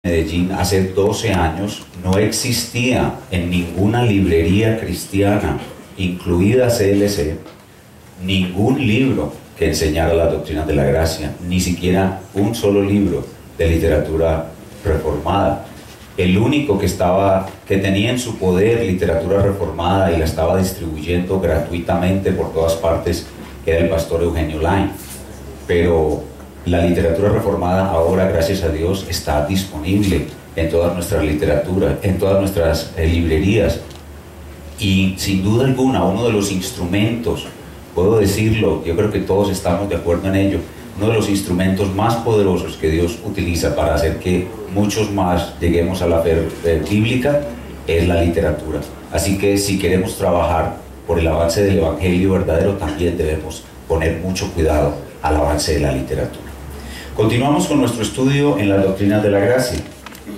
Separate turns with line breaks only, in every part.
Medellín hace 12 años no existía en ninguna librería cristiana, incluida CLC, ningún libro que enseñara las doctrinas de la gracia, ni siquiera un solo libro de literatura reformada. El único que tenía en su poder literatura reformada y la estaba distribuyendo gratuitamente por todas partes era el pastor Eugenio Lain. Pero la literatura reformada ahora, gracias a Dios, está disponible en todas nuestras literaturas, en todas nuestras librerías. Y sin duda alguna, uno de los instrumentos, puedo decirlo, yo creo que todos estamos de acuerdo en ello, uno de los instrumentos más poderosos que Dios utiliza para hacer que muchos más lleguemos a la fe bíblica es la literatura. Así que si queremos trabajar por el avance del Evangelio verdadero, también debemos poner mucho cuidado al avance de la literatura. Continuamos con nuestro estudio en las doctrinas de la gracia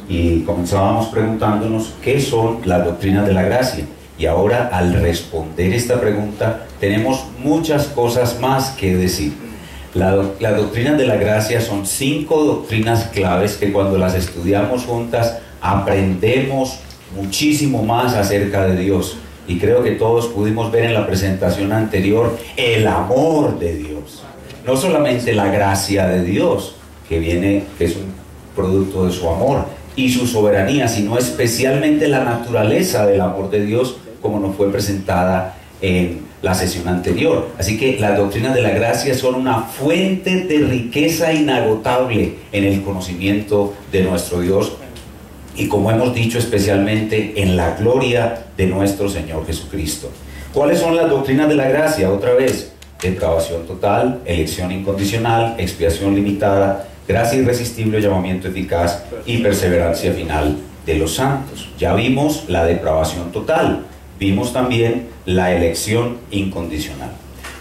y comenzábamos preguntándonos qué son las doctrinas de la gracia. Y ahora, al responder esta pregunta, tenemos muchas cosas más que decir. Las doctrinas de la gracia son 5 doctrinas claves que cuando las estudiamos juntas aprendemos muchísimo más acerca de Dios. Y creo que todos pudimos ver en la presentación anterior el amor de Dios. No solamente la gracia de Dios, que es un producto de su amor y su soberanía, sino especialmente la naturaleza del amor de Dios, como nos fue presentada en la sesión anterior. Así que las doctrinas de la gracia son una fuente de riqueza inagotable en el conocimiento de nuestro Dios y, como hemos dicho, especialmente en la gloria de nuestro Señor Jesucristo. ¿Cuáles son las doctrinas de la gracia? Otra vez: depravación total, elección incondicional, expiación limitada, gracia irresistible, llamamiento eficaz y perseverancia final de los santos. Ya vimos la depravación total, vimos también la elección incondicional.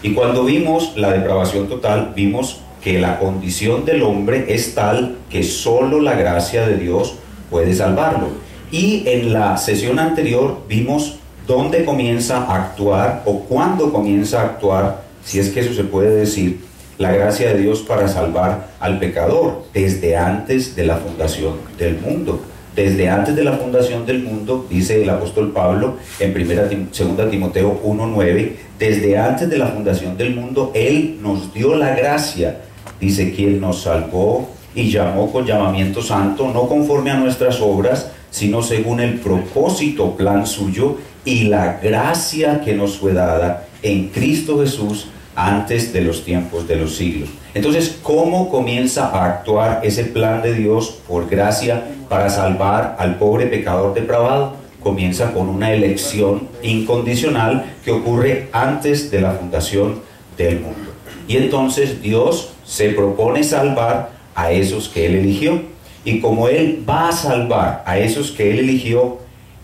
Y cuando vimos la depravación total, vimos que la condición del hombre es tal que solo la gracia de Dios puede salvarlo. Y en la sesión anterior vimos dónde comienza a actuar o cuándo comienza a actuar, si es que eso se puede decir, la gracia de Dios para salvar al pecador, desde antes de la fundación del mundo. Desde antes de la fundación del mundo, dice el apóstol Pablo en 2 Timoteo 1:9, desde antes de la fundación del mundo, Él nos dio la gracia, dice, quien nos salvó y llamó con llamamiento santo, no conforme a nuestras obras, sino según el propósito, plan suyo, y la gracia que nos fue dada en Cristo Jesús antes de los tiempos de los siglos. Entonces, ¿cómo comienza a actuar ese plan de Dios por gracia para salvar al pobre pecador depravado? Comienza con una elección incondicional que ocurre antes de la fundación del mundo. Y entonces Dios se propone salvar a esos que Él eligió. Y como Él va a salvar a esos que Él eligió,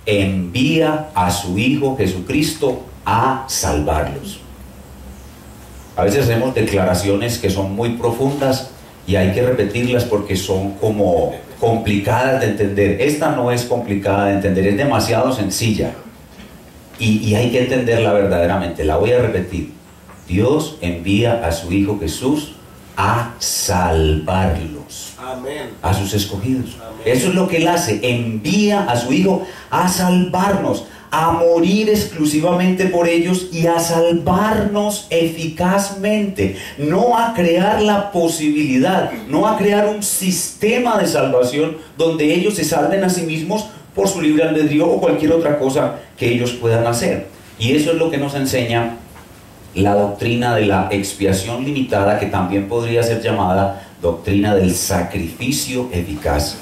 envía a su Hijo Jesucristo a salvarlos. A veces hacemos declaraciones que son muy profundas y hay que repetirlas porque son como complicadas de entender. Esta no es complicada de entender, es demasiado sencilla y hay que entenderla verdaderamente. La voy a repetir. Dios envía a su Hijo Jesús a salvarlos.
Amén.
A sus escogidos.
Amén.
Eso es lo que Él hace. Envía a su Hijo a salvarnos, a morir exclusivamente por ellos y a salvarnos eficazmente, no a crear la posibilidad, no a crear un sistema de salvación donde ellos se salven a sí mismos por su libre albedrío o cualquier otra cosa que ellos puedan hacer. Y eso es lo que nos enseña la doctrina de la expiación limitada, que también podría ser llamada doctrina del sacrificio eficaz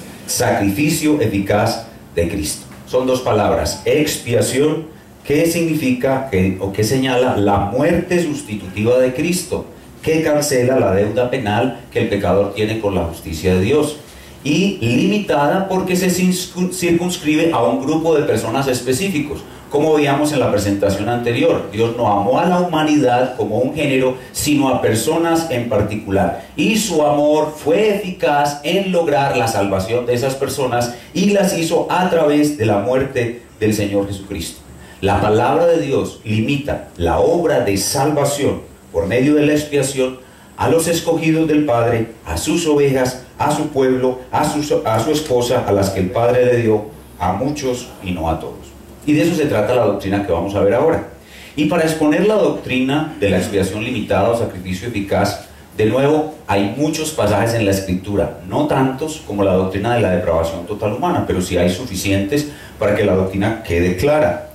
de Cristo. Son 2 palabras: expiación, que significa o que señala la muerte sustitutiva de Cristo, que cancela la deuda penal que el pecador tiene con la justicia de Dios, y limitada porque se circunscribe a un grupo de personas específicos. Como veíamos en la presentación anterior, Dios no amó a la humanidad como un género, sino a personas en particular. Y su amor fue eficaz en lograr la salvación de esas personas y las hizo a través de la muerte del Señor Jesucristo. La palabra de Dios limita la obra de salvación por medio de la expiación a los escogidos del Padre, a sus ovejas, a su pueblo, a su esposa, a las que el Padre le dio, a muchos y no a todos. Y de eso se trata la doctrina que vamos a ver ahora. Y para exponer la doctrina de la expiación limitada o sacrificio eficaz, de nuevo, hay muchos pasajes en la Escritura, no tantos como la doctrina de la depravación total humana, pero sí hay suficientes para que la doctrina quede clara.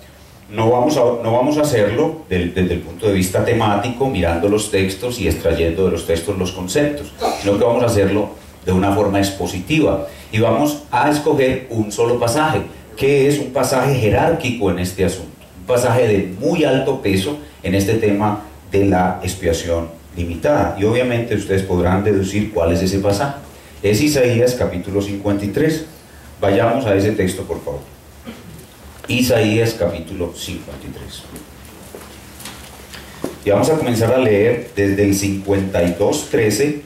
No vamos a hacerlo desde el punto de vista temático, mirando los textos y extrayendo de los textos los conceptos, sino que vamos a hacerlo de una forma expositiva. Y vamos a escoger un solo pasaje, que es un pasaje jerárquico en este asunto, un pasaje de muy alto peso en este tema de la expiación limitada. Y obviamente ustedes podrán deducir cuál es ese pasaje. Es Isaías capítulo 53. Vayamos a ese texto, por favor. Isaías capítulo 53. Y vamos a comenzar a leer desde el 52:13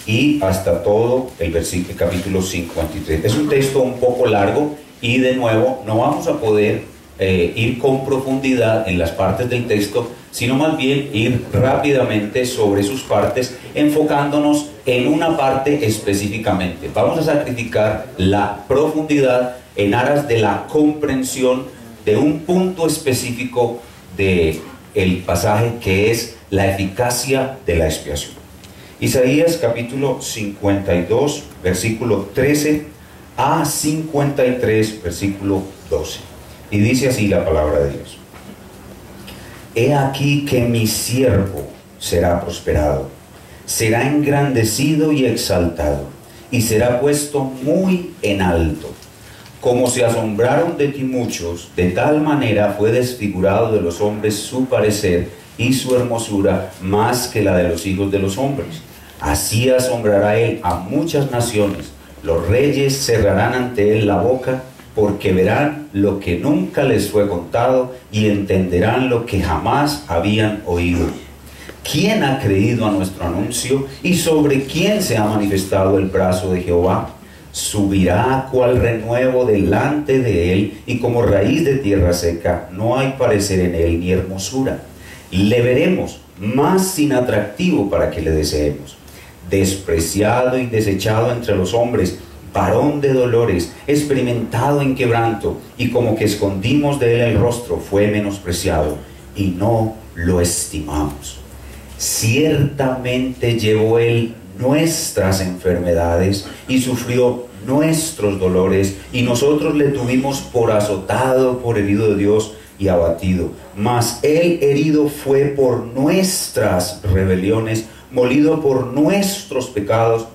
y hasta todo el capítulo 53. Es un texto un poco largo y de nuevo no vamos a poder ir con profundidad en las partes del texto, sino más bien ir rápidamente sobre sus partes, enfocándonos en una parte específicamente. Vamos a sacrificar la profundidad en aras de la comprensión de un punto específico del pasaje, que es la eficacia de la expiación. Isaías capítulo 52, versículo 13 a 53, versículo 12. Y dice así la palabra de Dios: He aquí que mi siervo será prosperado, será engrandecido y exaltado, y será puesto muy en alto. Como se asombraron de ti muchos, de tal manera fue desfigurado de los hombres su parecer y su hermosura más que la de los hijos de los hombres. Así asombrará él a muchas naciones, los reyes cerrarán ante él la boca, porque verán lo que nunca les fue contado y entenderán lo que jamás habían oído. ¿Quién ha creído a nuestro anuncio y sobre quién se ha manifestado el brazo de Jehová? Subirá cual renuevo delante de él, y como raíz de tierra seca, no hay parecer en él ni hermosura. Le veremos, mas sin atractivo para que le deseemos. Despreciado y desechado entre los hombres, varón de dolores, experimentado en quebranto, y como que escondimos de él el rostro, fue menospreciado, y no lo estimamos. Ciertamente llevó él nuestras enfermedades y sufrió nuestros dolores, y nosotros le tuvimos por azotado, por herido de Dios y abatido. Mas él herido fue por nuestras rebeliones, molido por nuestros pecados.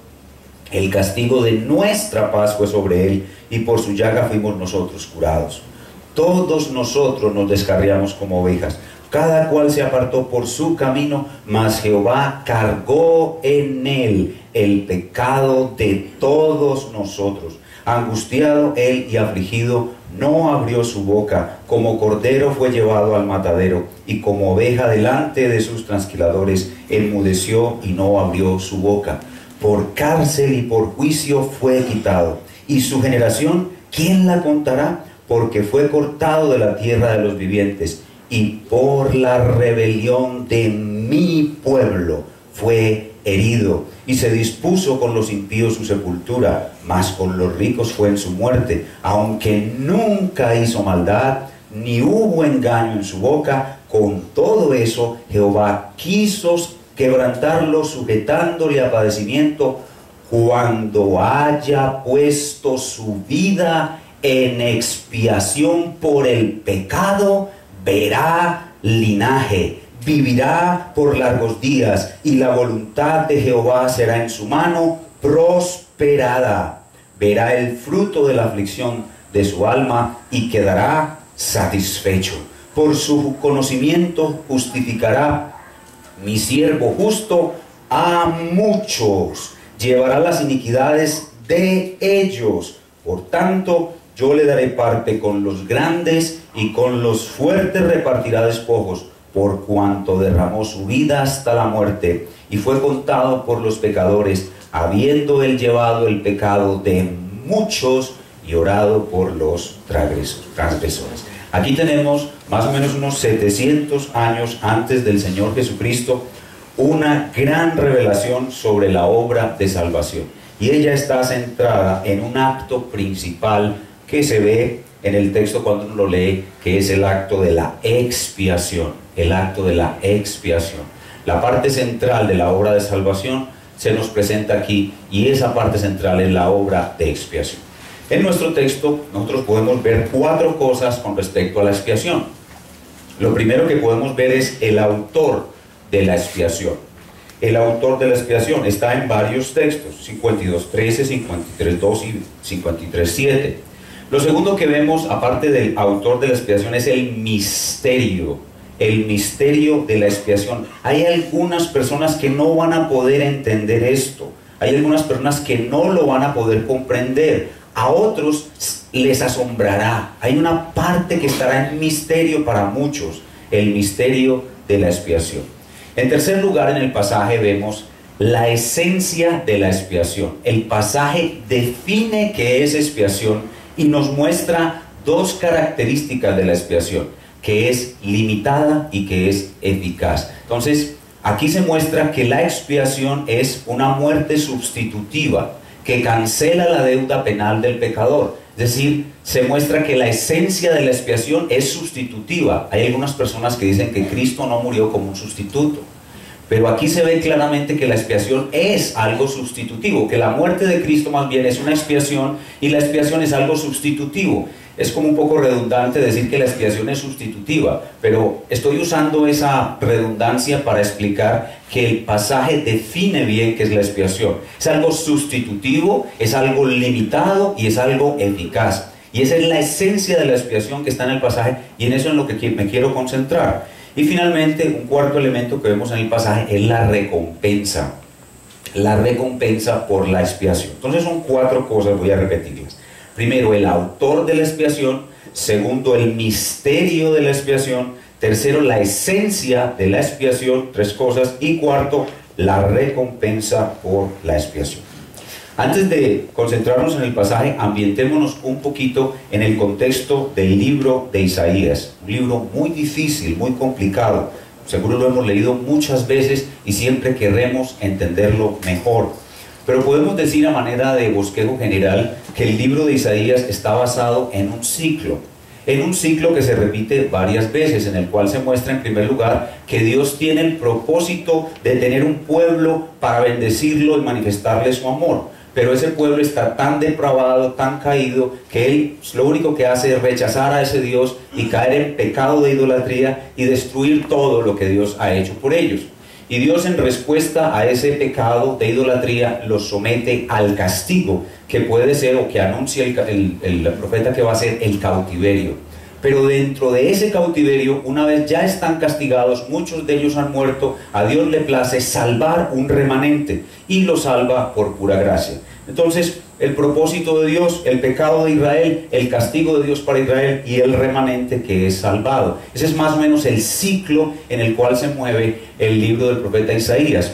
El castigo de nuestra paz fue sobre él, y por su llaga fuimos nosotros curados. Todos nosotros nos descarriamos como ovejas, cada cual se apartó por su camino, mas Jehová cargó en él el pecado de todos nosotros. Angustiado él y afligido, no abrió su boca. Como cordero fue llevado al matadero, y como oveja delante de sus trasquiladores, enmudeció y no abrió su boca. Por cárcel y por juicio fue quitado. Y su generación, ¿quién la contará? Porque fue cortado de la tierra de los vivientes, y por la rebelión de mi pueblo fue herido. Y se dispuso con los impíos su sepultura, mas con los ricos fue en su muerte. Aunque nunca hizo maldad, ni hubo engaño en su boca, con todo eso Jehová quiso quebrantarlo, sujetándole a padecimiento. Cuando haya puesto su vida en expiación por el pecado, verá linaje, vivirá por largos días, y la voluntad de Jehová será en su mano prosperada. Verá el fruto de la aflicción de su alma y quedará satisfecho. Por su conocimiento justificará mi siervo justo a muchos, llevará las iniquidades de ellos. Por tanto, yo le daré parte con los grandes, y con los fuertes repartirá despojos, por cuanto derramó su vida hasta la muerte, y fue contado por los pecadores, habiendo él llevado el pecado de muchos y orado por los transgresores. Aquí tenemos más o menos unos 700 años antes del Señor Jesucristo, una gran revelación sobre la obra de salvación. Y ella está centrada en un acto principal que se ve en el texto cuando uno lo lee, que es el acto de la expiación. El acto de la expiación. La parte central de la obra de salvación se nos presenta aquí, y esa parte central es la obra de expiación. En nuestro texto nosotros podemos ver 4 cosas con respecto a la expiación. Lo primero que podemos ver es el autor de la expiación. El autor de la expiación está en varios textos, 52:13, 53:2 y 53:7. Lo segundo que vemos, aparte del autor de la expiación, es el misterio de la expiación. Hay algunas personas que no van a poder entender esto, hay algunas personas que no lo van a poder comprender, a otros les asombrará. Hay una parte que estará en misterio para muchos, el misterio de la expiación. En tercer lugar, en el pasaje vemos la esencia de la expiación. El pasaje define qué es expiación y nos muestra 2 características de la expiación, que es limitada y que es eficaz. Entonces, aquí se muestra que la expiación es una muerte sustitutiva, que cancela la deuda penal del pecador. Es decir, se muestra que la esencia de la expiación es sustitutiva. Hay algunas personas que dicen que Cristo no murió como un sustituto, pero aquí se ve claramente que la expiación es algo sustitutivo, que la muerte de Cristo más bien es una expiación y la expiación es algo sustitutivo. Es como un poco redundante decir que la expiación es sustitutiva, pero estoy usando esa redundancia para explicar que el pasaje define bien qué es la expiación. Es algo sustitutivo, es algo limitado y es algo eficaz. Y esa es la esencia de la expiación que está en el pasaje, y en eso es en lo que me quiero concentrar. Y finalmente, un cuarto elemento que vemos en el pasaje es la recompensa. La recompensa por la expiación. Entonces son 4 cosas, voy a repetirlas. Primero, el autor de la expiación. Segundo, el misterio de la expiación. Tercero, la esencia de la expiación, 3 cosas. Y cuarto, la recompensa por la expiación. Antes de concentrarnos en el pasaje, ambientémonos un poquito en el contexto del libro de Isaías. Un libro muy difícil, muy complicado. Seguro lo hemos leído muchas veces y siempre queremos entenderlo mejor. Pero podemos decir a manera de bosquejo general que el libro de Isaías está basado en un ciclo que se repite varias veces, en el cual se muestra en primer lugar que Dios tiene el propósito de tener un pueblo para bendecirlo y manifestarle su amor. Pero ese pueblo está tan depravado, tan caído, que él lo único que hace es rechazar a ese Dios y caer en pecado de idolatría y destruir todo lo que Dios ha hecho por ellos. Y Dios, en respuesta a ese pecado de idolatría, los somete al castigo, que puede ser, o que anuncia el profeta, que va a ser el cautiverio. Pero dentro de ese cautiverio, una vez ya están castigados, muchos de ellos han muerto, a Dios le place salvar un remanente, y lo salva por pura gracia. Entonces, el propósito de Dios, el pecado de Israel, el castigo de Dios para Israel y el remanente que es salvado. Ese es más o menos el ciclo en el cual se mueve el libro del profeta Isaías.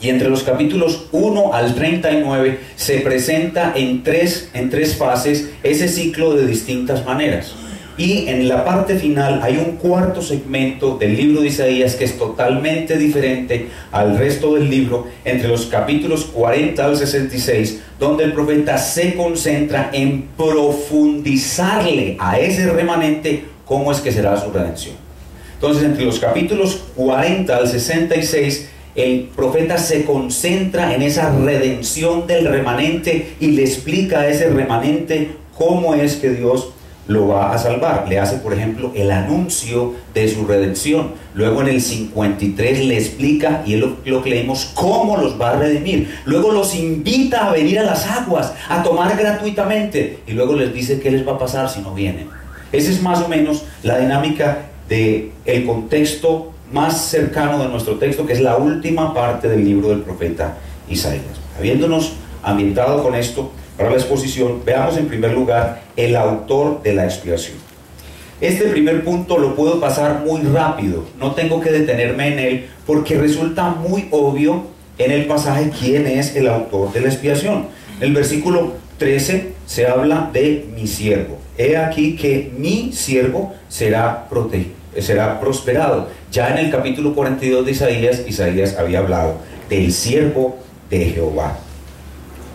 Y entre los capítulos 1 al 39 se presenta en tres fases ese ciclo de distintas maneras. Y en la parte final hay un cuarto segmento del libro de Isaías que es totalmente diferente al resto del libro, entre los capítulos 40 al 66, donde el profeta se concentra en profundizarle a ese remanente cómo es que será su redención. Entonces, entre los capítulos 40 al 66, el profeta se concentra en esa redención del remanente y le explica a ese remanente cómo es que Dios lo va a salvar. Le hace, por ejemplo, el anuncio de su redención. Luego en el 53 le explica, y es lo que leímos, cómo los va a redimir. Luego los invita a venir a las aguas, a tomar gratuitamente, y luego les dice qué les va a pasar si no vienen. Esa es más o menos la dinámica del contexto más cercano de nuestro texto, que es la última parte del libro del profeta Isaías. Habiéndonos ambientado con esto para la exposición, veamos en primer lugar el autor de la expiación. Este primer punto lo puedo pasar muy rápido, no tengo que detenerme en él, porque resulta muy obvio en el pasaje quién es el autor de la expiación. En el versículo 13 se habla de mi siervo. He aquí que mi siervo será prosperado. Ya en el capítulo 42 de Isaías, Isaías había hablado del siervo de Jehová.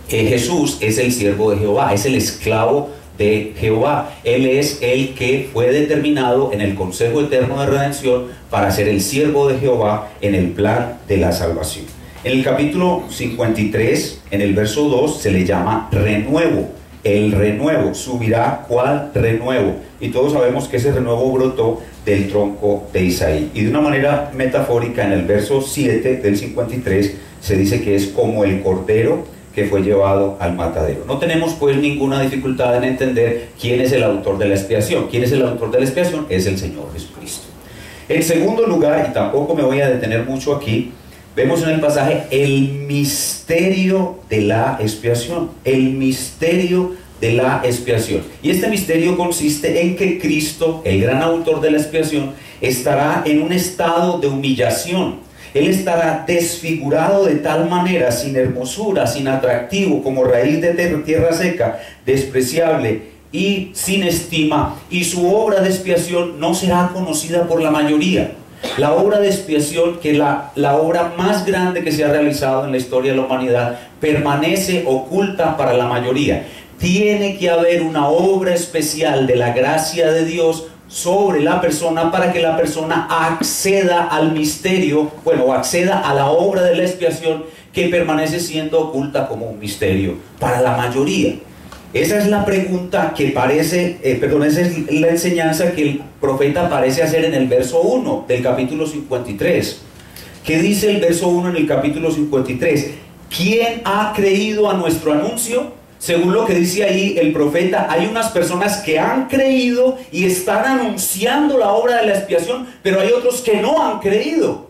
Jesús es el siervo de Jehová, es el esclavo de Jehová. Él es el que fue determinado en el Consejo Eterno de Redención para ser el siervo de Jehová en el plan de la salvación. En el capítulo 53, en el verso 2, se le llama renuevo. El renuevo, subirá cuál renuevo. Y todos sabemos que ese renuevo brotó del tronco de Isaí. Y de una manera metafórica, en el verso 7 del 53, se dice que es como el cordero que fue llevado al matadero. No tenemos pues ninguna dificultad en entender quién es el autor de la expiación. ¿Quién es el autor de la expiación? Es el Señor Jesucristo. En segundo lugar, y tampoco me voy a detener mucho aquí, vemos en el pasaje el misterio de la expiación. El misterio de la expiación. Y este misterio consiste en que Cristo, el gran autor de la expiación, estará en un estado de humillación. Él estará desfigurado de tal manera, sin hermosura, sin atractivo, como raíz de tierra seca, despreciable y sin estima, y su obra de expiación no será conocida por la mayoría. La obra de expiación, que la obra más grande que se ha realizado en la historia de la humanidad, permanece oculta para la mayoría. Tiene que haber una obra especial de la gracia de Dios sobre la persona para que la persona acceda al misterio, bueno, acceda a la obra de la expiación, que permanece siendo oculta como un misterio para la mayoría. Esa es la pregunta que parece, esa es la enseñanza que el profeta parece hacer en el verso 1 del capítulo 53. ¿Qué dice el verso 1 en el capítulo 53? ¿Quién ha creído a nuestro anuncio? Según lo que dice ahí el profeta, hay unas personas que han creído y están anunciando la obra de la expiación, pero hay otros que no han creído.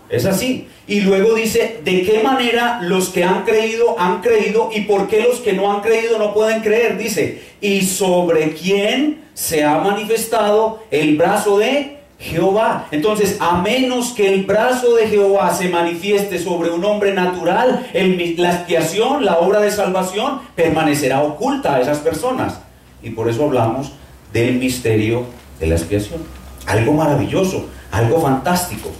Es así. Y luego dice, ¿de qué manera los que han creído y por qué los que no han creído no pueden creer? Dice, ¿y sobre quién se ha manifestado el brazo de Jehová? Entonces, a menos que el brazo de Jehová se manifieste sobre un hombre natural, la expiación, la obra de salvación, permanecerá oculta a esas personas. Y por eso hablamos del misterio de la expiación. Algo maravilloso, algo fantástico.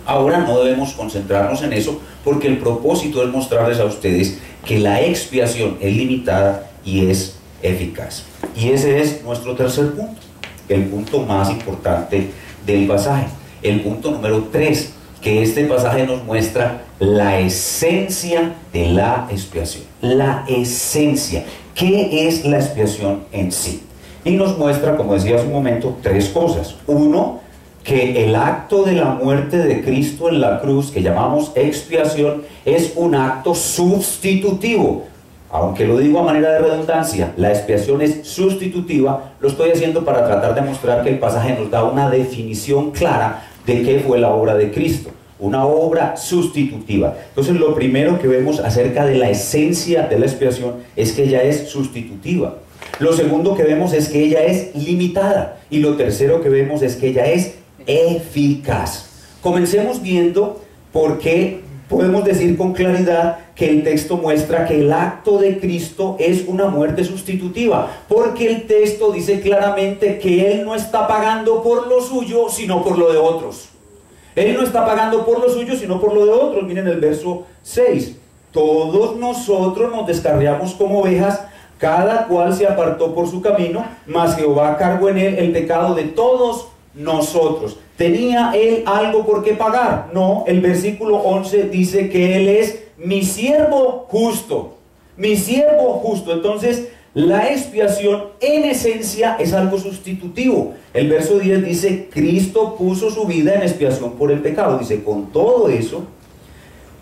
Ahora no debemos concentrarnos en eso, porque el propósito es mostrarles a ustedes que la expiación es limitada y es eficaz. Y ese es nuestro tercer punto, el punto más importante del pasaje, el punto número 3, que este pasaje nos muestra la esencia de la expiación. La esencia. ¿Qué es la expiación en sí? Y nos muestra, como decía hace un momento, 3 cosas. Uno, que el acto de la muerte de Cristo en la cruz, que llamamos expiación, es un acto sustitutivo. Aunque lo digo a manera de redundancia, la expiación es sustitutiva. Lo estoy haciendo para tratar de mostrar que el pasaje nos da una definición clara de qué fue la obra de Cristo. Una obra sustitutiva. Entonces, lo primero que vemos acerca de la esencia de la expiación es que ella es sustitutiva. Lo segundo que vemos es que ella es limitada. Y lo tercero que vemos es que ella es eficaz. Comencemos viendo por qué podemos decir con claridad que el texto muestra que el acto de Cristo es una muerte sustitutiva, porque el texto dice claramente que Él no está pagando por lo suyo, sino por lo de otros. Él no está pagando por lo suyo, sino por lo de otros. Miren el verso 6. Todos nosotros nos descarriamos como ovejas, cada cual se apartó por su camino, mas Jehová cargó en él el pecado de todos nosotros. ¿Tenía él algo por qué pagar? No, el versículo 11 dice que él es mi siervo justo. Mi siervo justo. Entonces, la expiación en esencia es algo sustitutivo. El verso 10 dice, Cristo puso su vida en expiación por el pecado. Dice, con todo eso,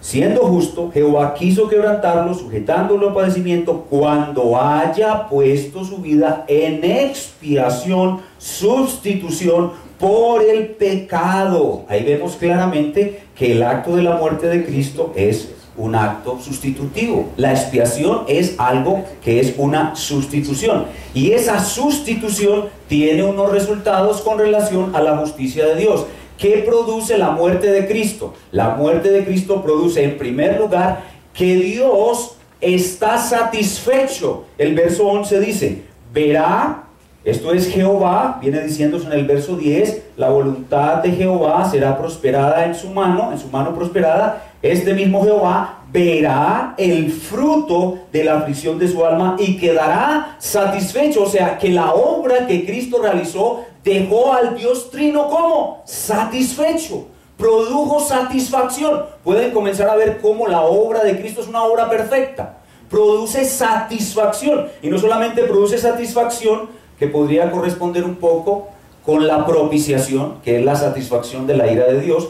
siendo justo, Jehová quiso quebrantarlo, sujetándolo a padecimiento, cuando haya puesto su vida en expiación, sustitución por el pecado. Ahí vemos claramente que el acto de la muerte de Cristo es un acto sustitutivo. La expiación es algo que es una sustitución. Y esa sustitución tiene unos resultados con relación a la justicia de Dios. ¿Qué produce la muerte de Cristo? La muerte de Cristo produce, en primer lugar, que Dios está satisfecho. El verso 11 dice, verá, esto es Jehová, viene diciéndose en el verso 10, la voluntad de Jehová será prosperada en su mano prosperada. Este mismo Jehová verá el fruto de la aflicción de su alma y quedará satisfecho. O sea, que la obra que Cristo realizó dejó al Dios Trino como satisfecho, produjo satisfacción. Pueden comenzar a ver cómo la obra de Cristo es una obra perfecta, produce satisfacción, y no solamente produce satisfacción, que podría corresponder un poco con la propiciación, que es la satisfacción de la ira de Dios,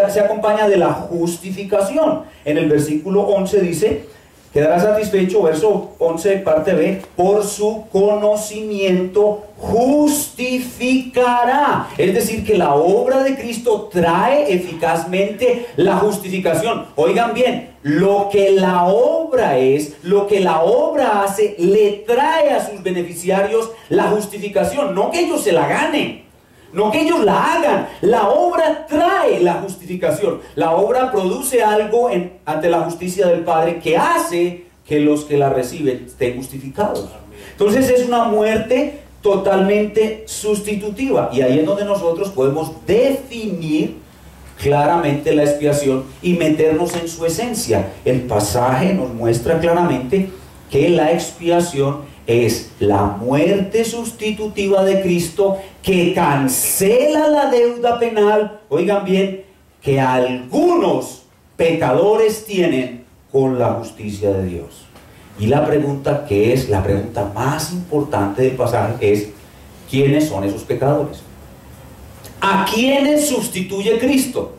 se acompaña de la justificación. En el versículo 11 dice: quedará satisfecho, verso 11, parte B, por su conocimiento justificará. Es decir, que la obra de Cristo trae eficazmente la justificación. Oigan bien, lo que la obra es, lo que la obra hace, le trae a sus beneficiarios la justificación. No que ellos se la ganen, no que ellos la hagan. La obra trae la justificación. La obra produce algo ante la justicia del Padre que hace que los que la reciben estén justificados. Entonces es una muerte totalmente sustitutiva, y ahí es donde nosotros podemos definir claramente la expiación y meternos en su esencia. El pasaje nos muestra claramente que la expiación es la muerte sustitutiva de Cristo, que cancela la deuda penal, oigan bien, que algunos pecadores tienen con la justicia de Dios. Y la pregunta, que es la pregunta más importante del pasaje, es: ¿quiénes son esos pecadores? ¿A quiénes sustituye Cristo?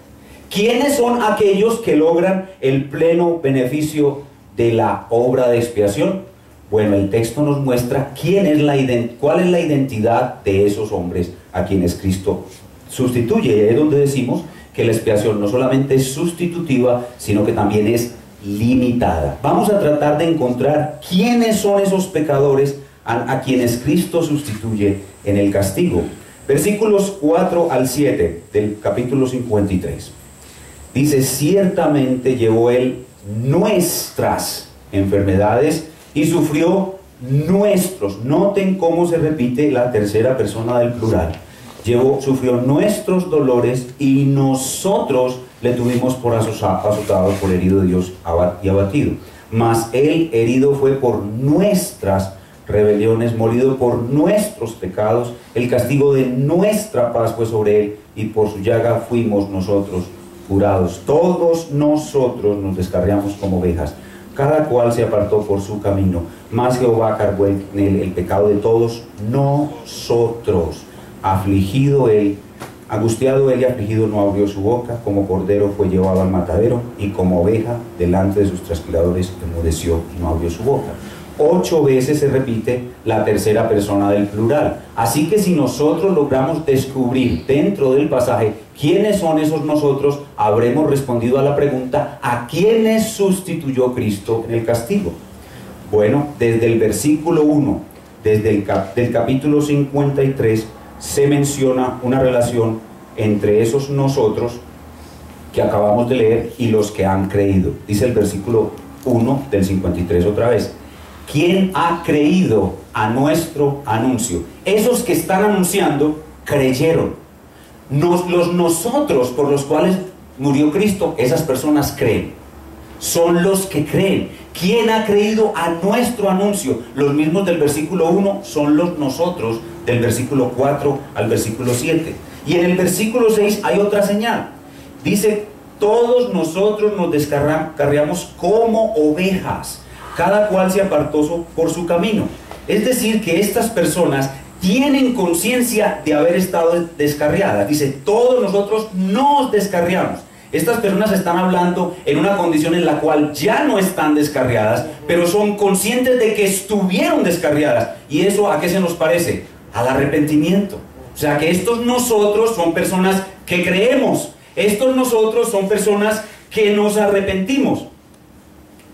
¿Quiénes son aquellos que logran el pleno beneficio de la obra de expiación? Bueno, el texto nos muestra cuál es la identidad de esos hombres a quienes Cristo sustituye. Y ahí es donde decimos que la expiación no solamente es sustitutiva, sino que también es limitada. Vamos a tratar de encontrar quiénes son esos pecadores a quienes Cristo sustituye en el castigo. Versículos 4 al 7 del capítulo 53. Dice: ciertamente llevó él nuestras enfermedades y sufrió nuestros. Noten cómo se repite la tercera persona del plural. Sufrió nuestros dolores y nosotros le tuvimos por azotado, por herido de Dios y abatido. Mas él herido fue por nuestras rebeliones, molido por nuestros pecados. El castigo de nuestra paz fue sobre él, y por su llaga fuimos nosotros curados. Todos nosotros nos descarriamos como ovejas, cada cual se apartó por su camino, mas Jehová cargó en él el pecado de todos nosotros. Afligido él, angustiado él y afligido, no abrió su boca. Como cordero fue llevado al matadero, y como oveja delante de sus trasquiladores enmudeció y no abrió su boca. 8 veces se repite la tercera persona del plural. Así que si nosotros logramos descubrir dentro del pasaje quiénes son esos nosotros, habremos respondido a la pregunta: ¿a quiénes sustituyó Cristo en el castigo? Bueno, desde el versículo 1, del capítulo 53, se menciona una relación entre esos nosotros que acabamos de leer y los que han creído. Dice el versículo 1 del 53 otra vez: ¿quién ha creído a nuestro anuncio? Esos que están anunciando creyeron. Los nosotros por los cuales murió Cristo, esas personas creen. Son los que creen. ¿Quién ha creído a nuestro anuncio? Los mismos del versículo 1 son los nosotros del versículo 4 al versículo 7. Y en el versículo 6 hay otra señal. Dice: todos nosotros nos descarriamos como ovejas, cada cual se apartó por su camino. Es decir, que estas personas tienen conciencia de haber estado descarriadas. Dice: todos nosotros nos descarriamos. Estas personas están hablando en una condición en la cual ya no están descarriadas, pero son conscientes de que estuvieron descarriadas. ¿Y eso a qué se nos parece? Al arrepentimiento. O sea, que estos nosotros son personas que creemos. Estos nosotros son personas que nos arrepentimos.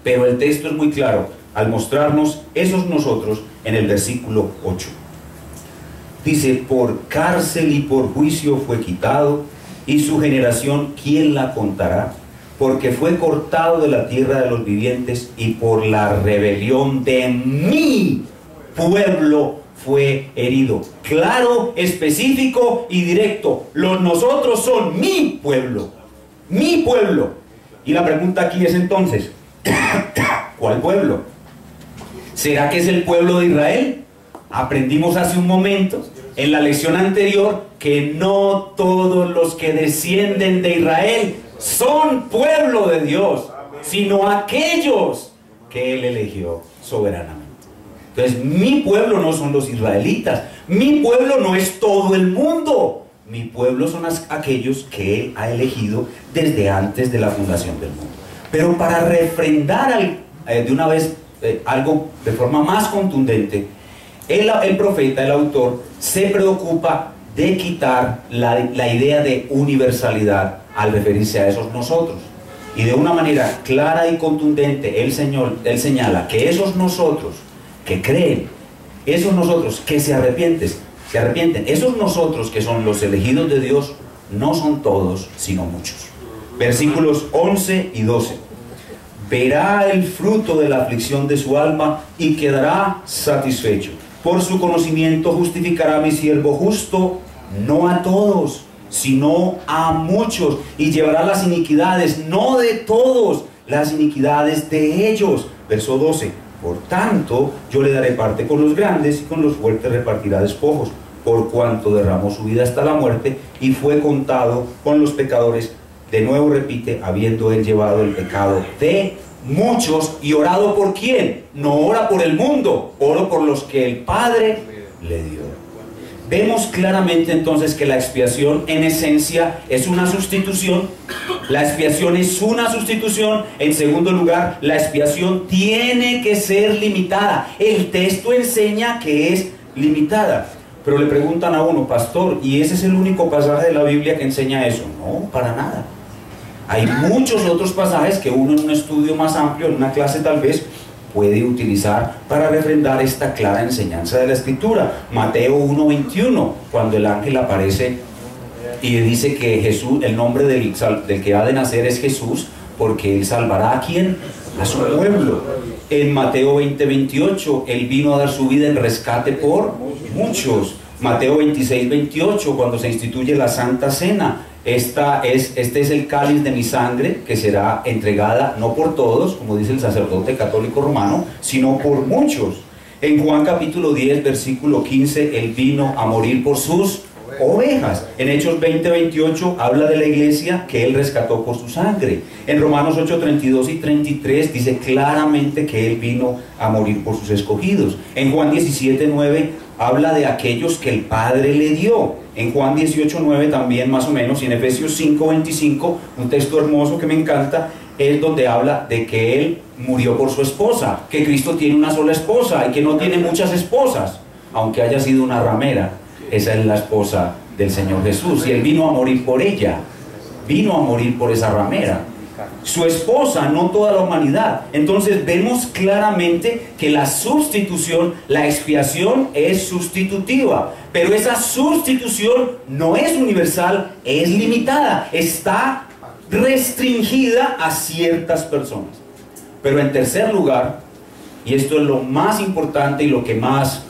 Pero el texto es muy claro al mostrarnos esos nosotros en el versículo 8. Dice: por cárcel y por juicio fue quitado, y su generación, ¿quién la contará? Porque fue cortado de la tierra de los vivientes, y por la rebelión de mi pueblo fue herido. Claro, específico y directo. Los nosotros son mi pueblo. Mi pueblo. Y la pregunta aquí es entonces, ¿cuál pueblo? ¿Será que es el pueblo de Israel? Aprendimos hace un momento, en la lección anterior, que no todos los que descienden de Israel son pueblo de Dios, sino aquellos que Él eligió soberanamente. Entonces, mi pueblo no son los israelitas, mi pueblo no es todo el mundo, mi pueblo son aquellos que Él ha elegido desde antes de la fundación del mundo. Pero para refrendar de una vez algo de forma más contundente, el profeta, el autor, se preocupa de quitar la idea de universalidad al referirse a esos nosotros. Y de una manera clara y contundente, él señala que esos nosotros que creen, esos nosotros que se arrepienten, esos nosotros que son los elegidos de Dios, no son todos, sino muchos. Versículos 11 y 12. Verá el fruto de la aflicción de su alma y quedará satisfecho. Por su conocimiento justificará a mi siervo justo, no a todos, sino a muchos, y llevará las iniquidades, no de todos, las iniquidades de ellos. Verso 12. Por tanto, yo le daré parte con los grandes y con los fuertes repartirá despojos, por cuanto derramó su vida hasta la muerte y fue contado con los pecadores. De nuevo repite, habiendo él llevado el pecado de muchos y orado por quién. No ora por el mundo, ora por los que el Padre le dio. Vemos claramente entonces que la expiación en esencia es una sustitución. La expiación es una sustitución. En segundo lugar, la expiación tiene que ser limitada. El texto enseña que es limitada. Pero le preguntan a uno, pastor, ¿y ese es el único pasaje de la Biblia que enseña eso? No, para nada. Hay muchos otros pasajes que uno en un estudio más amplio, en una clase tal vez, puede utilizar para refrendar esta clara enseñanza de la Escritura. Mateo 1:21, cuando el ángel aparece y dice que Jesús, el nombre del que ha de nacer es Jesús, porque él salvará a ¿quién? A su pueblo. En Mateo 20:28, él vino a dar su vida en rescate por muchos. Mateo 26:28, cuando se instituye la Santa Cena, este es el cáliz de mi sangre que será entregada no por todos, como dice el sacerdote católico romano, sino por muchos. En Juan capítulo 10, versículo 15, él vino a morir por sus ovejas. En Hechos 20:28 habla de la iglesia que él rescató por su sangre. En Romanos 8:32 y 33 dice claramente que él vino a morir por sus escogidos. En Juan 17:9 habla de aquellos que el Padre le dio. En Juan 18:9 también más o menos, y en Efesios 5:25, un texto hermoso que me encanta, es donde habla de que él murió por su esposa, que Cristo tiene una sola esposa y que no tiene muchas esposas, aunque haya sido una ramera. Esa es la esposa del Señor Jesús, y él vino a morir por ella, vino a morir por esa ramera, su esposa, no toda la humanidad. Entonces vemos claramente que la sustitución, la expiación es sustitutiva, pero esa sustitución no es universal, es limitada, está restringida a ciertas personas. Pero en tercer lugar, y esto es lo más importante y lo que más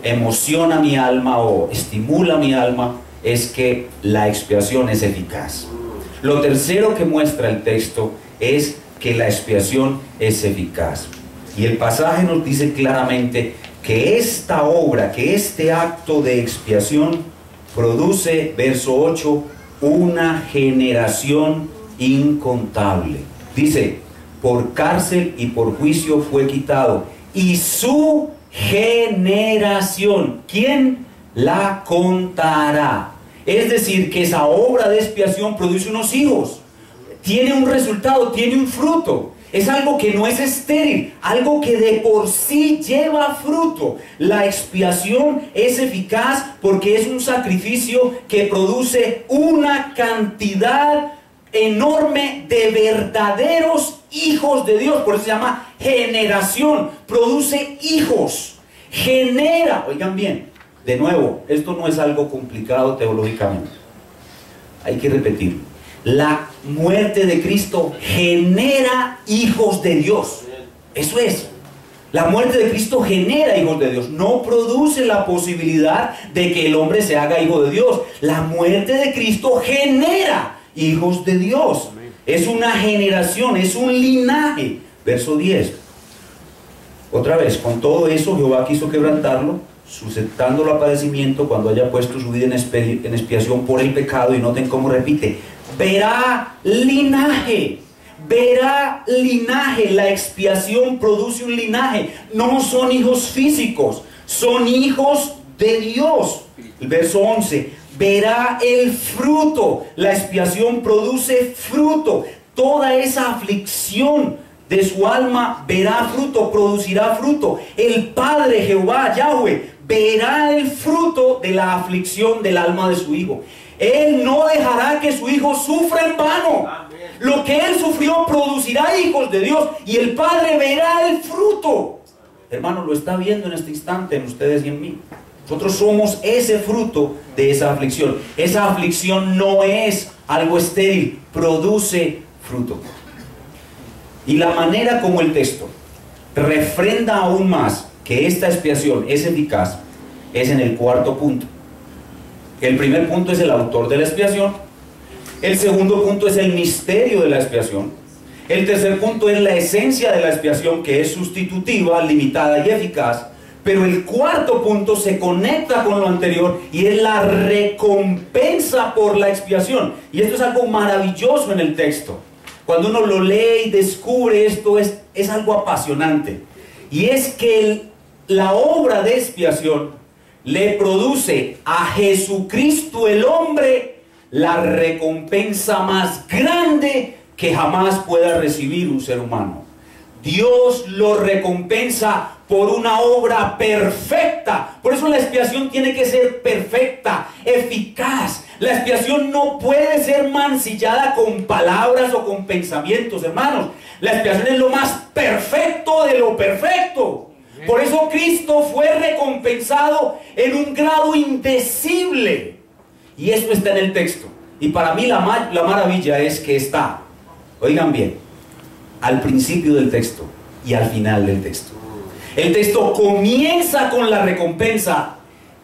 emociona mi alma o estimula mi alma, es que la expiación es eficaz. Lo tercero que muestra el texto es que la expiación es eficaz. Y el pasaje nos dice claramente que esta obra, que este acto de expiación produce, verso 8, una generación incontable. Dice, por cárcel y por juicio fue quitado. Y su generación, ¿quién la contará? Es decir, que esa obra de expiación produce unos hijos, tiene un resultado, tiene un fruto. Es algo que no es estéril, algo que de por sí lleva fruto. La expiación es eficaz porque es un sacrificio que produce una cantidad enorme de verdaderos hijos de Dios. Por eso se llama generación, produce hijos, genera, oigan bien. De nuevo, esto no es algo complicado teológicamente. Hay que repetirlo. La muerte de Cristo genera hijos de Dios. Eso es. La muerte de Cristo genera hijos de Dios, no produce la posibilidad de que el hombre se haga hijo de Dios. La muerte de Cristo genera hijos de Dios. Es una generación, es un linaje. Verso 10. Otra vez, con todo eso Jehová quiso quebrantarlo, suscitándolo a padecimiento cuando haya puesto su vida en expiación por el pecado. Y noten cómo repite: verá linaje. Verá linaje. La expiación produce un linaje. No son hijos físicos, son hijos de Dios. El verso 11: verá el fruto. La expiación produce fruto. Toda esa aflicción de su alma verá fruto, producirá fruto. El Padre Jehová, Yahweh, verá el fruto de la aflicción del alma de su hijo. Él no dejará que su hijo sufra en vano. Amén. Lo que él sufrió producirá hijos de Dios, y el Padre verá el fruto. Hermano, lo está viendo en este instante en ustedes y en mí. Nosotros somos ese fruto de esa aflicción. Esa aflicción no es algo estéril, produce fruto. Y la manera como el texto refrenda aún más que esta expiación es eficaz es en el cuarto punto. El primer punto es el autor de la expiación. El segundo punto es el misterio de la expiación. El tercer punto es la esencia de la expiación, que es sustitutiva, limitada y eficaz. Pero el cuarto punto se conecta con lo anterior y es la recompensa por la expiación. Y esto es algo maravilloso en el texto. Cuando uno lo lee y descubre esto, es algo apasionante. Y es que la obra de expiación le produce a Jesucristo el hombre la recompensa más grande que jamás pueda recibir un ser humano. Dios lo recompensa por una obra perfecta. Por eso la expiación tiene que ser perfecta, eficaz. La expiación no puede ser mancillada con palabras o con pensamientos, hermanos. La expiación es lo más perfecto de lo perfecto. Por eso Cristo fue recompensado en un grado indecible. Y esto está en el texto. Y para mí la maravilla es que está, oigan bien, al principio del texto y al final del texto. El texto comienza con la recompensa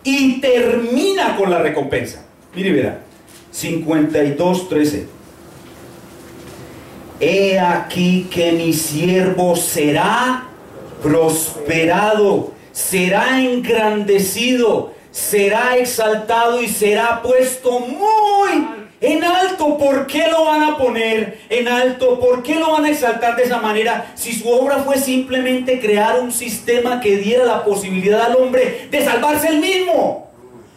y termina con la recompensa. Mire, verá, 52:13. He aquí que mi siervo será prosperado, será engrandecido, será exaltado y será puesto muy en alto. ¿Por qué lo van a poner en alto? ¿Por qué lo van a exaltar de esa manera? Si su obra fue simplemente crear un sistema que diera la posibilidad al hombre de salvarse él mismo.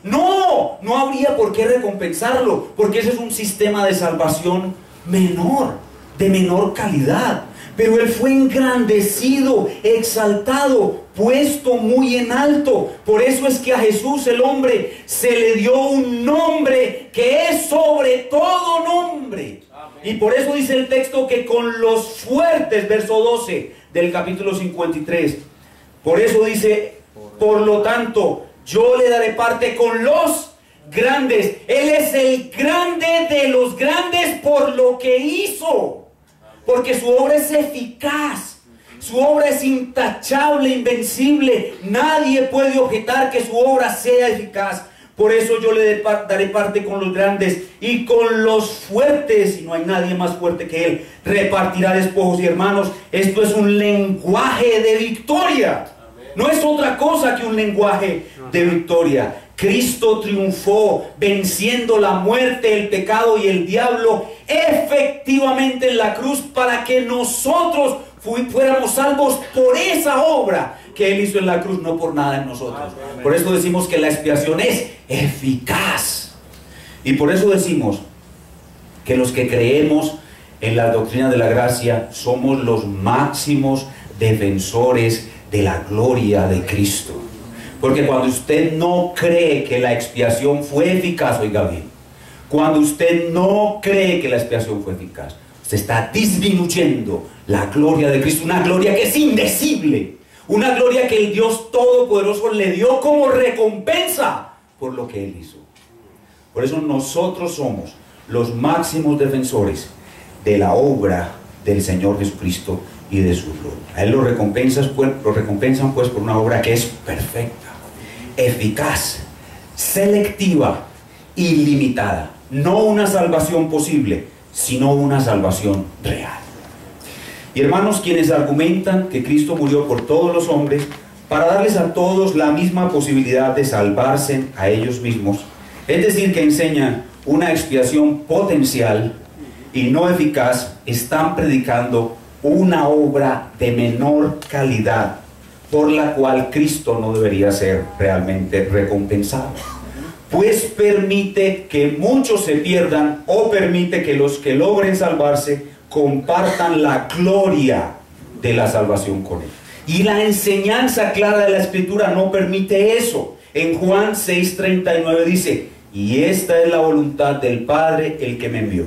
No habría por qué recompensarlo, porque ese es un sistema de salvación menor, de menor calidad. Pero él fue engrandecido, exaltado, puesto muy en alto. Por eso es que a Jesús el hombre se le dio un nombre que es sobre todo nombre. Amén. Y por eso dice el texto que con los fuertes, verso 12 del capítulo 53. Por eso dice: por lo tanto, yo le daré parte con los grandes. Él es el grande de los grandes por lo que hizo. Porque su obra es eficaz, su obra es intachable, invencible. Nadie puede objetar que su obra sea eficaz. Por eso yo le daré parte con los grandes y con los fuertes, y no hay nadie más fuerte que él. Repartirá despojos. Y hermanos, esto es un lenguaje de victoria. No es otra cosa que un lenguaje de victoria. Cristo triunfó venciendo la muerte, el pecado y el diablo efectivamente en la cruz, para que nosotros fuéramos salvos por esa obra que Él hizo en la cruz, no por nada en nosotros. Por eso decimos que la expiación es eficaz. Y por eso decimos que los que creemos en la doctrina de la gracia somos los máximos defensores de la gloria de Cristo. Porque cuando usted no cree que la expiación fue eficaz, oiga bien, cuando usted no cree que la expiación fue eficaz, usted está disminuyendo la gloria de Cristo, una gloria que es indecible, una gloria que el Dios Todopoderoso le dio como recompensa por lo que Él hizo. Por eso nosotros somos los máximos defensores de la obra del Señor Jesucristo y de su gloria. A él lo recompensan pues por una obra que es perfecta, eficaz, selectiva, ilimitada. No una salvación posible, sino una salvación real. Y hermanos, quienes argumentan que Cristo murió por todos los hombres para darles a todos la misma posibilidad de salvarse a ellos mismos, es decir, que enseñan una expiación potencial y no eficaz, están predicando una obra de menor calidad por la cual Cristo no debería ser realmente recompensado, pues permite que muchos se pierdan o permite que los que logren salvarse compartan la gloria de la salvación con él. Y la enseñanza clara de la Escritura no permite eso. En Juan 6:39 dice: y esta es la voluntad del Padre, el que me envió,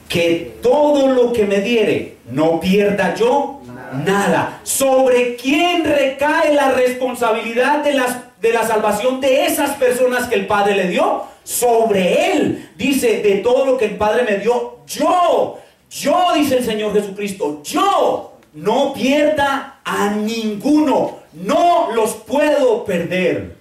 que todo lo que me diere no pierda yo nada. ¿Sobre quién recae la responsabilidad de la salvación de esas personas que el Padre le dio? Sobre él. Dice: de todo lo que el Padre me dio, yo, dice el Señor Jesucristo, yo no pierda a ninguno, no los puedo perder.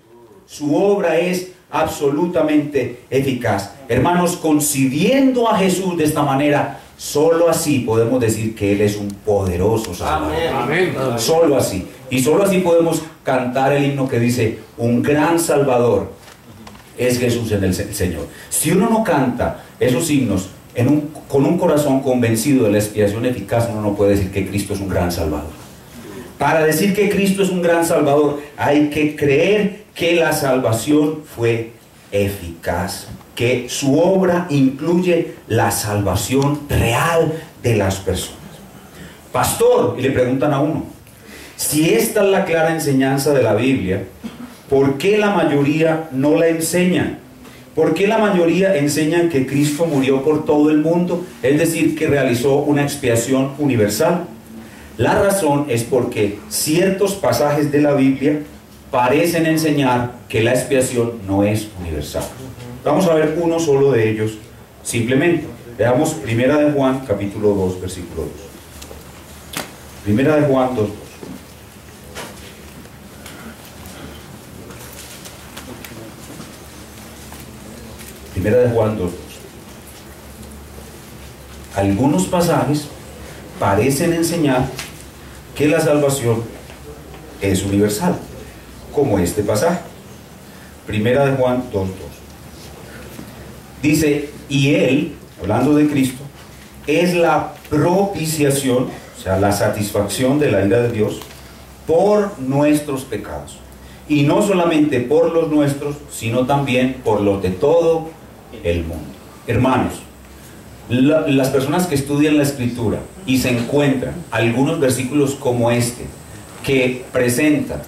Su obra es absolutamente eficaz. Hermanos, concibiendo a Jesús de esta manera, solo así podemos decir que Él es un poderoso Salvador. Amén. Solo así. Y solo así podemos cantar el himno que dice: un gran Salvador es Jesús en el Señor. Si uno no canta esos himnos con un corazón convencido de la expiación eficaz, uno no puede decir que Cristo es un gran Salvador. Para decir que Cristo es un gran Salvador, hay que creer que la salvación fue eficaz, que su obra incluye la salvación real de las personas. Pastor, y le preguntan a uno, si esta es la clara enseñanza de la Biblia, ¿por qué la mayoría no la enseñan? ¿Por qué la mayoría enseñan que Cristo murió por todo el mundo? Es decir, que realizó una expiación universal. La razón es porque ciertos pasajes de la Biblia parecen enseñar que la expiación no es universal. Vamos a ver uno solo de ellos simplemente. Veamos Primera de Juan, capítulo 2, versículo 2. Primera de Juan 2. Primera de Juan 2. Algunos pasajes parecen enseñar que la salvación es universal, como este pasaje. Primera de Juan 2:2. Dice: y Él, hablando de Cristo, es la propiciación, o sea, la satisfacción de la ira de Dios por nuestros pecados. Y no solamente por los nuestros, sino también por los de todo el mundo. Hermanos, las personas que estudian la Escritura y se encuentran algunos versículos como este, que presentan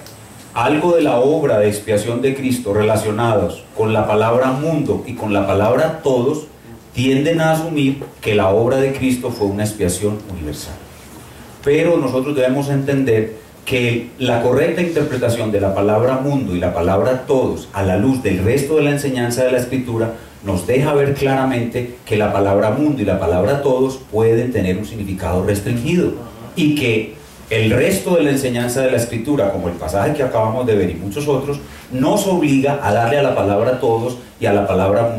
algo de la obra de expiación de Cristo relacionados con la palabra mundo y con la palabra todos, tienden a asumir que la obra de Cristo fue una expiación universal. Pero nosotros debemos entender que la correcta interpretación de la palabra mundo y la palabra todos, a la luz del resto de la enseñanza de la Escritura, nos deja ver claramente que la palabra mundo y la palabra todos pueden tener un significado restringido, y que el resto de la enseñanza de la Escritura, como el pasaje que acabamos de ver y muchos otros, nos obliga a darle a la palabra todos y a la palabra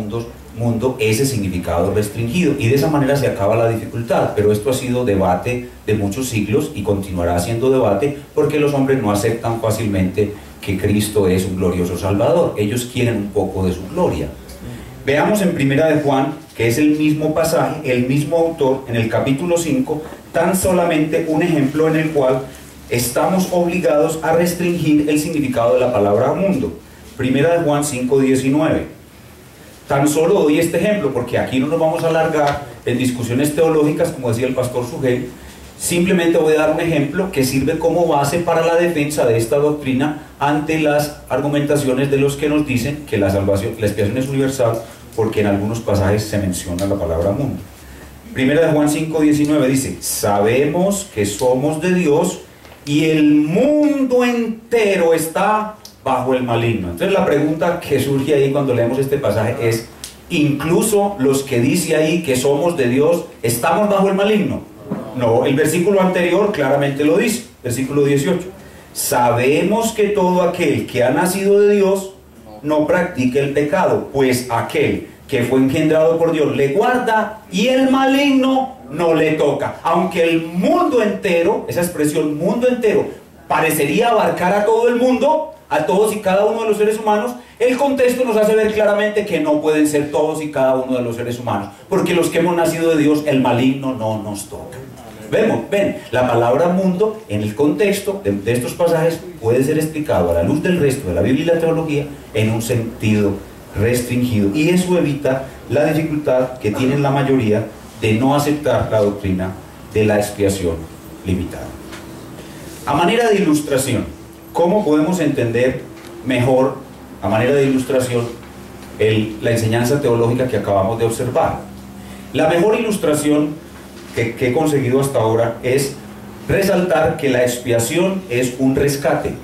mundo ese significado restringido, y de esa manera se acaba la dificultad. Pero esto ha sido debate de muchos siglos y continuará siendo debate, porque los hombres no aceptan fácilmente que Cristo es un glorioso Salvador. Ellos quieren un poco de su gloria. Veamos en Primera de Juan, que es el mismo pasaje, el mismo autor, en el capítulo 5, tan solamente un ejemplo en el cual estamos obligados a restringir el significado de la palabra mundo. Primera de Juan 5:19. Tan solo doy este ejemplo porque aquí no nos vamos a alargar en discusiones teológicas, como decía el pastor Sugel. Simplemente voy a dar un ejemplo que sirve como base para la defensa de esta doctrina ante las argumentaciones de los que nos dicen que la expiación es universal, porque en algunos pasajes se menciona la palabra mundo. Primera de Juan 5:19 dice: sabemos que somos de Dios y el mundo entero está bajo el maligno. Entonces la pregunta que surge ahí cuando leemos este pasaje es: ¿incluso los que dice ahí que somos de Dios estamos bajo el maligno? No, el versículo anterior claramente lo dice, versículo 18. Sabemos que todo aquel que ha nacido de Dios no practica el pecado, pues aquel que fue engendrado por Dios le guarda y el maligno no le toca. Aunque el mundo entero, esa expresión mundo entero, parecería abarcar a todo el mundo, a todos y cada uno de los seres humanos, el contexto nos hace ver claramente que no pueden ser todos y cada uno de los seres humanos, porque los que hemos nacido de Dios, el maligno no nos toca. Ven, la palabra mundo en el contexto de estos pasajes puede ser explicado a la luz del resto de la Biblia y la teología en un sentido restringido, y eso evita la dificultad que tienen la mayoría de no aceptar la doctrina de la expiación limitada. A manera de ilustración, ¿cómo podemos entender mejor, a manera de ilustración, la enseñanza teológica que acabamos de observar? La mejor ilustración que he conseguido hasta ahora es resaltar que la expiación es un rescate.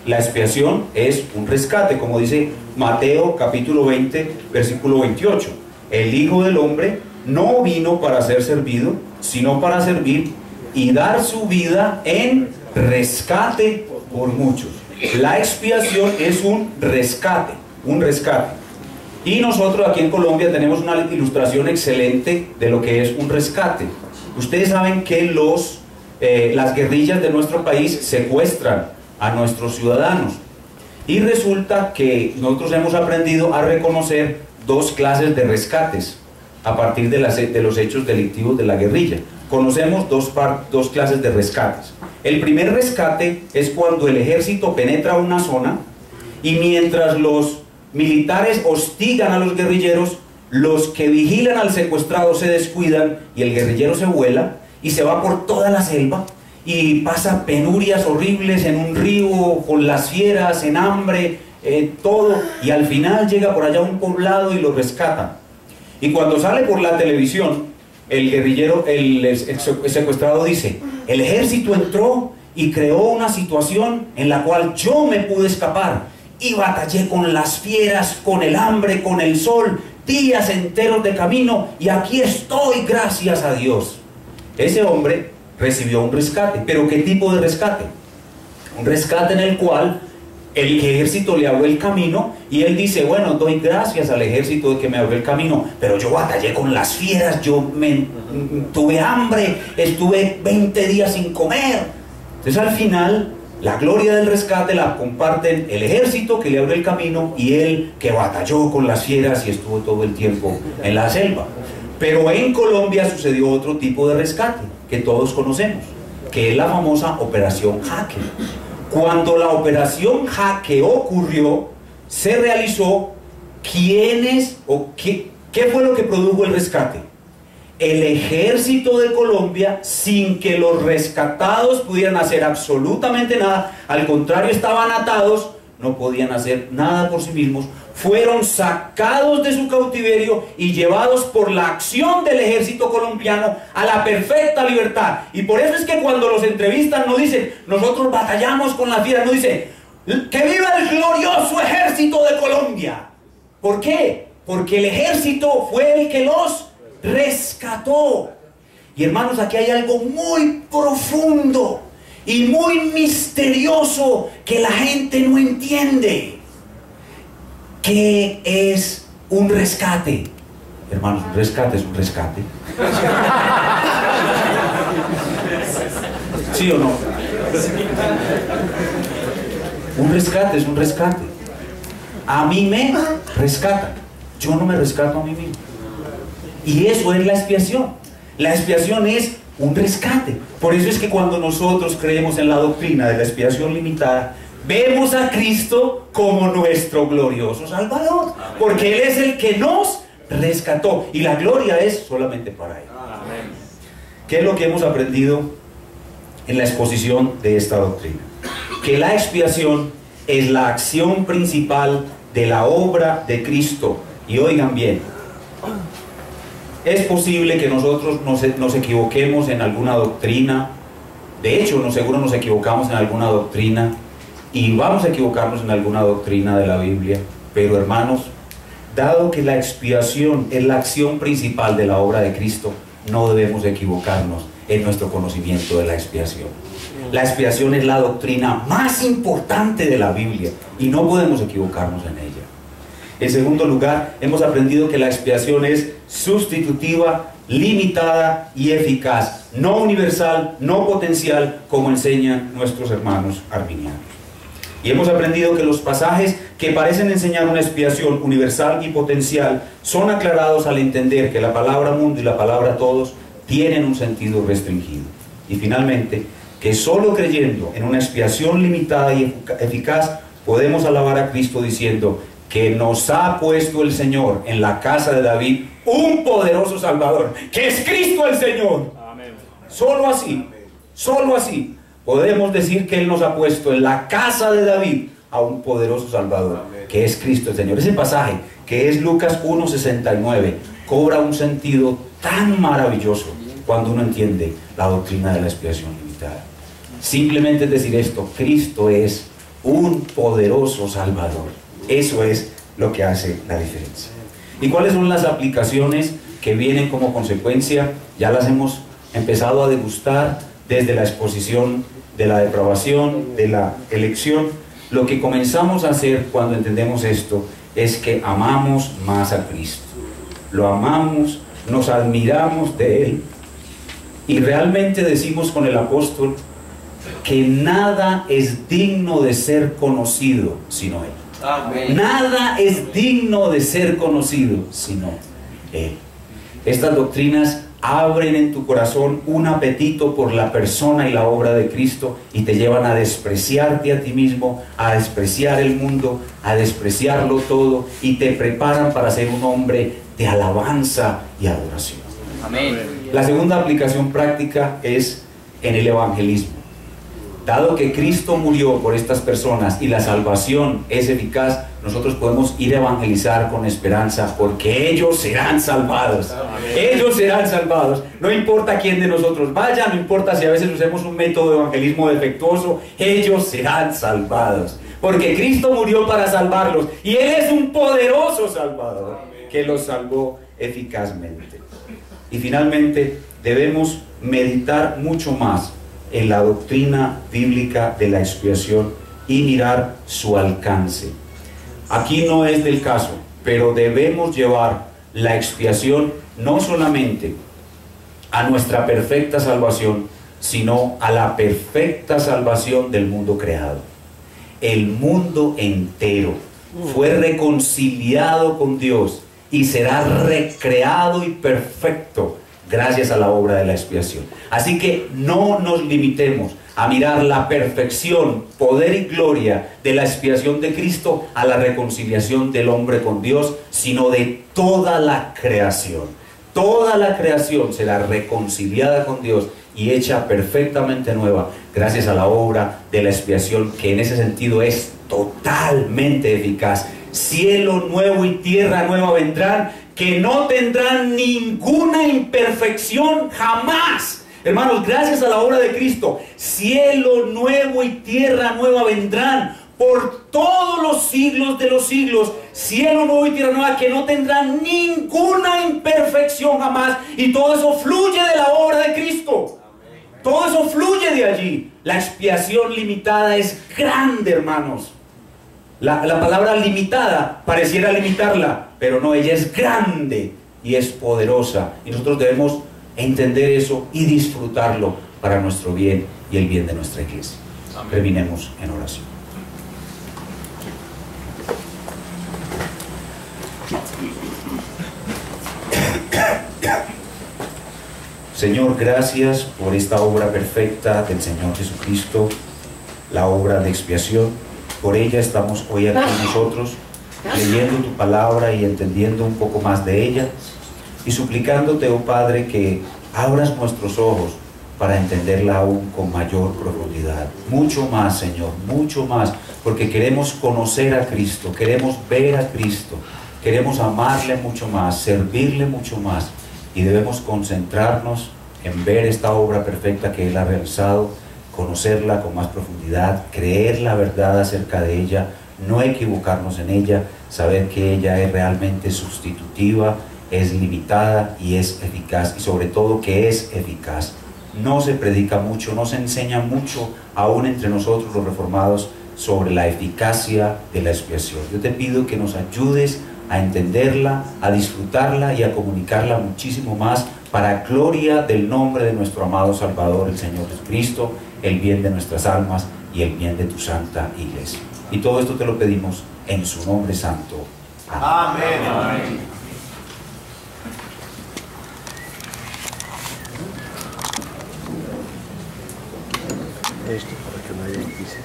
La expiación es un rescate, como dice Mateo capítulo 20, versículo 28. El Hijo del Hombre no vino para ser servido, sino para servir y dar su vida en rescate por muchos. La expiación es un rescate, un rescate. Y nosotros aquí en Colombia tenemos una ilustración excelente de lo que es un rescate. Ustedes saben que las guerrillas de nuestro país secuestran a nuestros ciudadanos. Y resulta que nosotros hemos aprendido a reconocer dos clases de rescates a partir de los hechos delictivos de la guerrilla. Conocemos dos clases de rescates. El primer rescate es cuando el ejército penetra una zona y mientras los militares hostigan a los guerrilleros, los que vigilan al secuestrado se descuidan y el guerrillero se vuela y se va por toda la selva y pasa penurias horribles en un río, con las fieras, en hambre, todo, y al final llega por allá a un poblado y lo rescatan. Y cuando sale por la televisión, el guerrillero, el secuestrado dice: el ejército entró y creó una situación en la cual yo me pude escapar y batallé con las fieras, con el hambre, con el sol, días enteros de camino, y aquí estoy, gracias a Dios. Ese hombre recibió un rescate. ¿Pero qué tipo de rescate? Un rescate en el cual el ejército le abrió el camino y él dice: bueno, doy gracias al ejército de que me abrió el camino, pero yo batallé con las fieras, tuve hambre, estuve 20 días sin comer. Entonces al final la gloria del rescate la comparten el ejército que le abrió el camino y él que batalló con las fieras y estuvo todo el tiempo en la selva. Pero en Colombia sucedió otro tipo de rescate que todos conocemos, que es la famosa Operación Jaque. Cuando la Operación Jaque ocurrió, se realizó, ¿qué fue lo que produjo el rescate? El ejército de Colombia, sin que los rescatados pudieran hacer absolutamente nada, al contrario, estaban atados, no podían hacer nada por sí mismos, fueron sacados de su cautiverio y llevados por la acción del ejército colombiano a la perfecta libertad. Y por eso es que cuando los entrevistan no dicen: nosotros batallamos con la fiera, no dicen: ¡que viva el glorioso ejército de Colombia! ¿Por qué? Porque el ejército fue el que los rescató. Y hermanos, aquí hay algo muy profundo y muy misterioso que la gente no entiende. ¿Qué es un rescate? Hermanos, un rescate es un rescate. ¿Sí o no? Un rescate es un rescate. A mí me rescatan, yo no me rescato a mí mismo. Y eso es la expiación. La expiación es un rescate. Por eso es que cuando nosotros creemos en la doctrina de la expiación limitada, vemos a Cristo como nuestro glorioso Salvador, porque Él es el que nos rescató y la gloria es solamente para Él. ¿Qué es lo que hemos aprendido en la exposición de esta doctrina? Que la expiación es la acción principal de la obra de Cristo. Y oigan bien, es posible que nosotros nos equivoquemos en alguna doctrina. De hecho, seguro nos equivocamos en alguna doctrina y vamos a equivocarnos en alguna doctrina de la Biblia. Pero hermanos, dado que la expiación es la acción principal de la obra de Cristo, no debemos equivocarnos en nuestro conocimiento de la expiación. La expiación es la doctrina más importante de la Biblia y no podemos equivocarnos en ella. En segundo lugar, hemos aprendido que la expiación es sustitutiva, limitada y eficaz, no universal, no potencial, como enseñan nuestros hermanos arminianos. Y hemos aprendido que los pasajes que parecen enseñar una expiación universal y potencial son aclarados al entender que la palabra mundo y la palabra todos tienen un sentido restringido. Y finalmente, que solo creyendo en una expiación limitada y eficaz podemos alabar a Cristo diciendo que nos ha puesto el Señor en la casa de David un poderoso Salvador, que es Cristo el Señor. Amén. Solo así podemos decir que Él nos ha puesto en la casa de David a un poderoso Salvador, que es Cristo el Señor. Ese pasaje, que es Lucas 1:69, cobra un sentido tan maravilloso cuando uno entiende la doctrina de la expiación limitada. Simplemente es decir esto: Cristo es un poderoso Salvador. Eso es lo que hace la diferencia. ¿Y cuáles son las aplicaciones que vienen como consecuencia? Ya las hemos empezado a degustar desde la exposición de la depravación, de la elección. Lo que comenzamos a hacer cuando entendemos esto es que amamos más a Cristo. Lo amamos, nos admiramos de Él y realmente decimos con el apóstol que nada es digno de ser conocido sino Él. Amén. Nada es digno de ser conocido sino Él. Estas doctrinas abren en tu corazón un apetito por la persona y la obra de Cristo y te llevan a despreciarte a ti mismo, a despreciar el mundo, a despreciarlo todo, y te preparan para ser un hombre de alabanza y adoración. Amén. La segunda aplicación práctica es en el evangelismo. Dado que Cristo murió por estas personas y la salvación es eficaz, nosotros podemos ir a evangelizar con esperanza, porque ellos serán salvados. Amén. Ellos serán salvados. No importa quién de nosotros vaya, no importa si a veces usemos un método de evangelismo defectuoso, ellos serán salvados. Porque Cristo murió para salvarlos y Él es un poderoso Salvador que los salvó eficazmente. Y finalmente, debemos meditar mucho más en la doctrina bíblica de la expiación y mirar su alcance. Aquí no es del caso, pero debemos llevar la expiación no solamente a nuestra perfecta salvación, sino a la perfecta salvación del mundo creado. El mundo entero fue reconciliado con Dios y será recreado y perfecto gracias a la obra de la expiación. Así que no nos limitemos a mirar la perfección, poder y gloria de la expiación de Cristo a la reconciliación del hombre con Dios, sino de toda la creación. Toda la creación será reconciliada con Dios y hecha perfectamente nueva gracias a la obra de la expiación, que en ese sentido es totalmente eficaz. Cielo nuevo y tierra nueva vendrán, que no tendrán ninguna imperfección jamás. Hermanos, gracias a la obra de Cristo, cielo nuevo y tierra nueva vendrán por todos los siglos de los siglos. Cielo nuevo y tierra nueva que no tendrán ninguna imperfección jamás. Y todo eso fluye de la obra de Cristo. Todo eso fluye de allí. La expiación limitada es grande, hermanos. La palabra limitada pareciera limitarla, pero no, ella es grande y es poderosa. Y nosotros debemos entender eso y disfrutarlo para nuestro bien y el bien de nuestra iglesia. Amén. Terminemos en oración. Señor, gracias por esta obra perfecta del Señor Jesucristo, la obra de expiación. Por ella estamos hoy aquí nosotros, leyendo tu palabra y entendiendo un poco más de ella, y suplicándote, oh Padre, que abras nuestros ojos para entenderla aún con mayor profundidad. Mucho más, Señor, mucho más, porque queremos conocer a Cristo, queremos ver a Cristo, queremos amarle mucho más, servirle mucho más, y debemos concentrarnos en ver esta obra perfecta que Él ha realizado, conocerla con más profundidad, creer la verdad acerca de ella, no equivocarnos en ella, saber que ella es realmente sustitutiva, es limitada y es eficaz, y sobre todo que es eficaz no se predica mucho, no se enseña mucho aún entre nosotros los reformados sobre la eficacia de la expiación. Yo te pido que nos ayudes a entenderla, a disfrutarla y a comunicarla muchísimo más para gloria del nombre de nuestro amado Salvador, el Señor Jesucristo, el bien de nuestras almas y el bien de tu santa iglesia. Y todo esto te lo pedimos en su nombre santo. Amén.
Amén.
Esto para que nadie quise.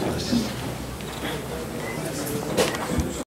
Gracias.